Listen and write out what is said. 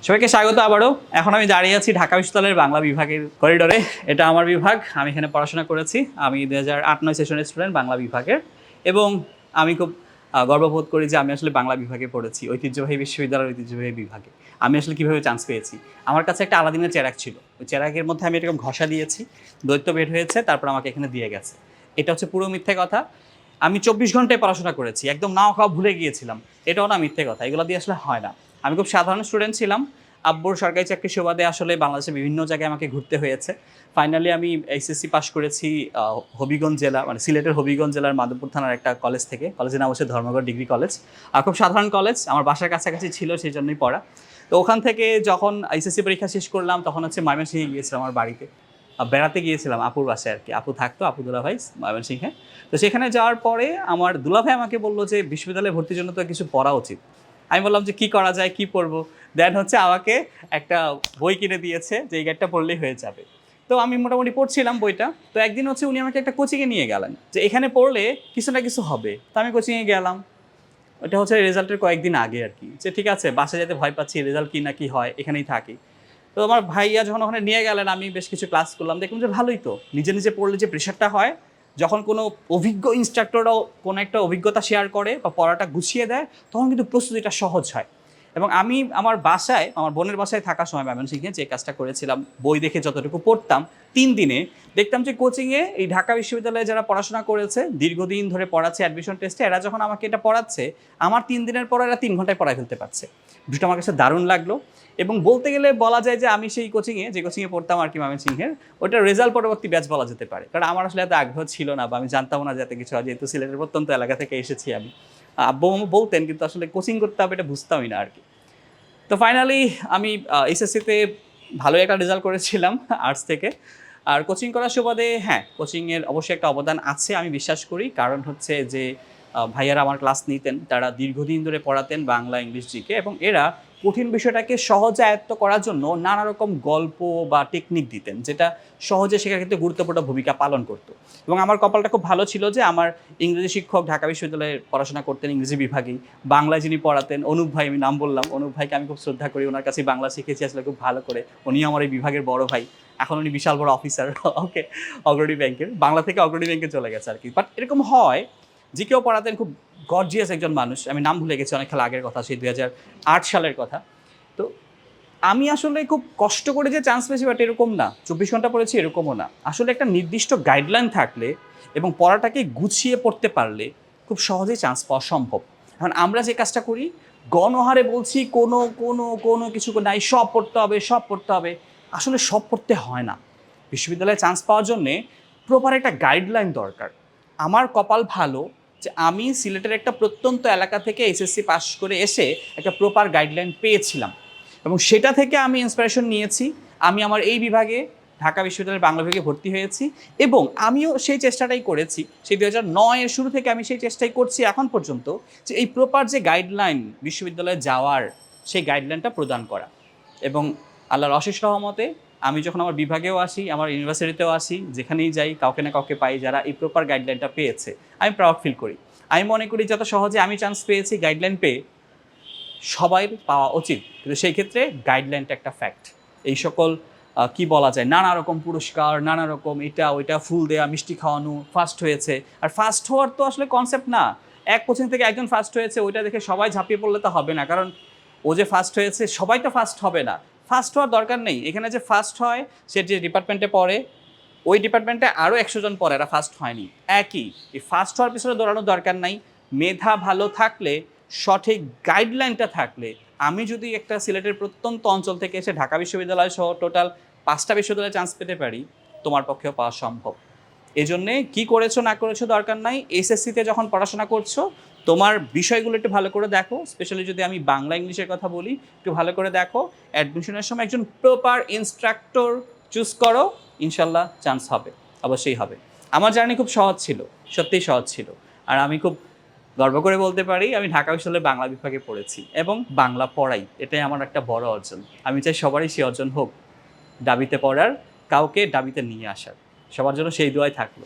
সবাইকে স্বাগত আবারও। এখন আমি দাঁড়িয়ে আছি ঢাকা বিশ্ববিদ্যালয়ের বাংলা বিভাগের করিডোরে। এটা আমার বিভাগ, আমি এখানে পড়াশোনা করেছি। আমি 2008-9 সেশনের স্টুডেন্ট বাংলা বিভাগের, এবং আমি খুব গর্ববোধ করি যে আমি আসলে বাংলা বিভাগে পড়েছি, ঐতিহ্যবাহী বিশ্ববিদ্যালয়ের ঐতিহ্যবাহী বিভাগে। আমি আসলে কীভাবে চান্স পেয়েছি, আমার কাছে একটা আলাদিনের চেরাক ছিল, ওই চেরাকের মধ্যে আমি এরকম ঘষা দিয়েছি, দৈত্য বের হয়েছে, তারপর আমাকে এখানে দিয়ে গেছে। এটা হচ্ছে পুরো মিথ্যে কথা। আমি 24 ঘন্টায় পড়াশোনা করেছি, একদম নাও খাওয়া ভুলে গিয়েছিলাম, এটাও না মিথ্যে কথা। এগুলো দিয়ে আসলে হয় না। আমি খুব সাধারণ স্টুডেন্ট ছিলাম। আব্বুর সরকারি চাকরির সুবাদে আসলে বাংলাদেশের বিভিন্ন জায়গায় আমাকে ঘুরতে হয়েছে। ফাইনালি আমি এইচএসসি পাশ করেছি হবিগঞ্জ জেলা, মানে সিলেটের হবিগঞ্জ জেলার মাধবপুর থানার একটা কলেজ থেকে। কলেজের নাম হচ্ছে ধর্মগড় ডিগ্রি কলেজ। খুব সাধারণ কলেজ, আমার বাসার কাছাকাছি ছিল, সেই জন্যই পড়া। তো ওখান থেকে যখন এইচএসসি পরীক্ষা শেষ করলাম, তখন হচ্ছে ময়মনসিংহে গিয়েছিলাম আমার বাড়িতে, বেড়াতে গিয়েছিলাম আপুর বাসায় আর কি। আপু থাকতো, আপু দুলাভাই ময়মনসিংহে। তো সেখানে যাওয়ার পরে আমার দুলাভাই আমাকে বললো যে বিশ্ববিদ্যালয়ে ভর্তির জন্য তো কিছু পড়া উচিত। আমি বললাম যে কী করা যায়, কী পড়বো। দেন হচ্ছে আমাকে একটা বই কিনে দিয়েছে যে এই গাইডটা পড়লেই হয়ে যাবে। তো আমি মোটামুটি পড়ছিলাম বইটা। তো একদিন হচ্ছে উনি আমাকে একটা কোচিংয়ে নিয়ে গেলেন যে এখানে পড়লে কিছু না কিছু হবে। তো আমি কোচিংয়ে গেলাম। ওটা হচ্ছে রেজাল্টের কয়েকদিন আগে আর কি, যে ঠিক আছে বাসায় যেতে ভয় পাচ্ছি, রেজাল্ট কী না কী হয়, এখানেই থাকি। তো আমার ভাইয়া যখন ওখানে নিয়ে গেলেন, আমি বেশ কিছু ক্লাস করলাম, দেখলাম যে ভালোই তো, নিজে নিজে পড়লে যে প্রেশারটা হয়, যখন কোনো অভিজ্ঞ ইনস্ট্রাক্টররাও কোনো একটা অভিজ্ঞতা শেয়ার করে বা পড়াটা গুছিয়ে দেয়, তখন কিন্তু প্রস্তুতিটা সহজ হয়। এবং আমি আমার বাসায়, আমার বোনের বাসায় থাকার সময় ময়মনসিংহে যে কাজটা করেছিলাম, বই দেখে যতটুকু পড়তাম 3 দিনে, দেখতাম যে কোচিংয়ে এই ঢাকা বিশ্ববিদ্যালয়ে যারা পড়াশোনা করেছে, দীর্ঘদিন ধরে পড়াচ্ছে অ্যাডমিশন টেস্টে, এরা যখন আমাকে এটা পড়াচ্ছে, আমার 3 দিনের পর এরা 3 ঘন্টায় পড়ায় ফেলতে পারছে। বিষয়টা আমার কাছে দারুণ লাগলো। এবং বলতে গেলে বলা যায় যে আমি সেই কোচিংয়ে, যে কোচিংয়ে পড়তাম আর কি ময়মনসিংহের, ওটা রেজাল্ট পরবর্তী ব্যাচ বলা যেতে পারে। কারণ আমার আসলে এত আগ্রহ ছিল না, বা আমি জানতাম না যে এত কিছু হয়, যেহেতু সিলেটের প্রত্যন্ত এলাকা থেকে এসেছি আমি। আব্বু আম্মু বলতেন, কিন্তু আসলে কোচিং করতে হবে এটা বুঝতামই না আর কি। তো ফাইনালি আমি এইচএসসিতে ভালো একটা রেজাল্ট করেছিলাম আর্টস থেকে। আর কোচিং করার সুবাদে হ্যাঁ, কোচিংয়ের অবশ্যই একটা অবদান আছে আমি বিশ্বাস করি। কারণ হচ্ছে যে ভাইয়ারা আমার ক্লাস নিতেন, তারা দীর্ঘদিন ধরে পড়াতেন বাংলা, ইংলিশ, জিকে, এবং এরা কঠিন বিষয়টাকে সহজে আয়ত্ত করার জন্য নানা রকম গল্প বা টেকনিক দিতেন, যেটা সহজে শেখার ক্ষেত্রে গুরুত্বপূর্ণ ভূমিকা পালন করতো। এবং আমার কপালটা খুব ভালো ছিল যে আমার ইংরেজি শিক্ষক ঢাকা বিশ্ববিদ্যালয়ে পড়াশোনা করতেন ইংরেজি বিভাগেই। বাংলায় যিনি পড়াতেন, অনুপ ভাই, আমি নাম বললাম, অনুপ ভাইকে আমি খুব শ্রদ্ধা করি, ওনার কাছে বাংলা শিখেছি আসলে খুব ভালো করে। উনি আমার এই বিভাগের বড় ভাই, এখন উনি বিশাল বড় অফিসার, ওকে, অগ্রণী ব্যাংকের, বাংলা থেকে অগ্রণী ব্যাংকে চলে গেছে আর কি। বাট এরকম হয়, যে কেউ পড়াতেন, খুব গর্জিয়াস একজন মানুষ। আমি নাম ভুলে গেছি, অনেক খেলা আগের কথা, সেই 2008 সালের কথা। তো আমি আসলে খুব কষ্ট করে যে চান্স পেয়েছি বাট এরকম না, 24 ঘন্টা পড়েছি এরকমও না। আসলে একটা নির্দিষ্ট গাইডলাইন থাকলে এবং পড়াটাকে গুছিয়ে পড়তে পারলে খুব সহজেই চান্স পাওয়া সম্ভব। এখন আমরা যে কাজটা করি, গণহারে বলছি কোনো কোনো কোনো কিছু নাই, সব পড়তে হবে, সব পড়তে হবে। আসলে সব পড়তে হয় না। বিশ্ববিদ্যালয়ে চান্স পাওয়ার জন্যে প্রপার একটা গাইডলাইন দরকার। আমার কপাল ভালো যে আমি সিলেটের একটা প্রত্যন্ত এলাকা থেকে এসএসসি পাস করে এসে একটা প্রপার গাইডলাইন পেয়েছিলাম, এবং সেটা থেকে আমি ইন্সপিরেশন নিয়েছি। আমি আমার এই বিভাগে ঢাকা বিশ্ববিদ্যালয়ের বাংলা বিভাগে ভর্তি হয়েছি, এবং আমিও সেই চেষ্টাটাই করেছি। সেই 2009-এর শুরু থেকে আমি সেই চেষ্টাই করছি এখন পর্যন্ত, যে এই প্রপার যে গাইডলাইন বিশ্ববিদ্যালয়ে যাওয়ার, সেই গাইডলাইনটা প্রদান করা। এবং আল্লাহর অশেষ রহমতে আমি যখন আমার বিভাগেও আসি, আমার ইউনিভার্সিটিতেও আসি, যেখানেই যাই কাউকে না কাউকে পাই যারা এই প্রপার গাইডলাইনটা পেয়েছে, আমি প্রাউড ফিল করি। আমি মনে করি যত সহজে আমি চান্স পেয়েছি গাইডলাইন পেয়ে, সবাই পাওয়া উচিত। কিন্তু সেই ক্ষেত্রে গাইডলাইনটা একটা ফ্যাক্ট। এই সকল কি বলা যায়, নানা রকম পুরস্কার, নানা রকম এটা ওইটা, ফুল দেওয়া, মিষ্টি খাওয়ানো, ফার্স্ট হয়েছে। আর ফার্স্ট হওয়ার তো আসলে কনসেপ্ট না, এক কোচিং থেকে একজন ফার্স্ট হয়েছে ওইটা দেখে সবাই ঝাঁপিয়ে পড়লে তো হবে না। কারণ ও যে ফার্স্ট হয়েছে সবাই তো ফার্স্ট হবে না, ফার্স্ট হওয়ার দরকার নেই। এখানে যে ফার্স্ট হয়, সে যে ডিপার্টমেন্টে পড়ে, ওই ডিপার্টমেন্টে আরও 100 জন পড়ে, এরা ফার্স্ট হয়নি, একই। এই ফার্স্ট হওয়ার পিছনে দৌড়ানোর দরকার নাই। মেধা ভালো থাকলে, সঠিক গাইডলাইনটা থাকলে, আমি যদি একটা সিলেটের প্রত্যন্ত অঞ্চল থেকে এসে ঢাকা বিশ্ববিদ্যালয় সহ টোটাল 5টা বিশ্ববিদ্যালয়ে চান্স পেতে পারি, তোমার পক্ষেও পাওয়া সম্ভব। এই জন্যে কী করেছো না করেছো দরকার নাই। এসএসসিতে যখন পড়াশোনা করছো, তোমার বিষয়গুলো একটু ভালো করে দেখো। স্পেশালি যদি আমি বাংলা ইংলিশের কথা বলি, একটু ভালো করে দেখো। অ্যাডমিশনের সময় একজন প্রপার ইনস্ট্রাক্টর চুজ করো, ইনশাল্লাহ চান্স হবে, অবশ্যই হবে। আমার জার্নি খুব সহজ ছিল, সত্যিই সহজ ছিল। আর আমি খুব গর্ব করে বলতে পারি আমি ঢাকা বিশ্ববিদ্যালয়ে বাংলা বিভাগে পড়েছি এবং বাংলা পড়াই, এটাই আমার একটা বড় অর্জন। আমি চাই সবারই সেই অর্জন হোক, দাবিতে পড়ার, কাউকে দাবিতে নিয়ে আসার। সবার জন্য সেই দোয়াই থাকলো।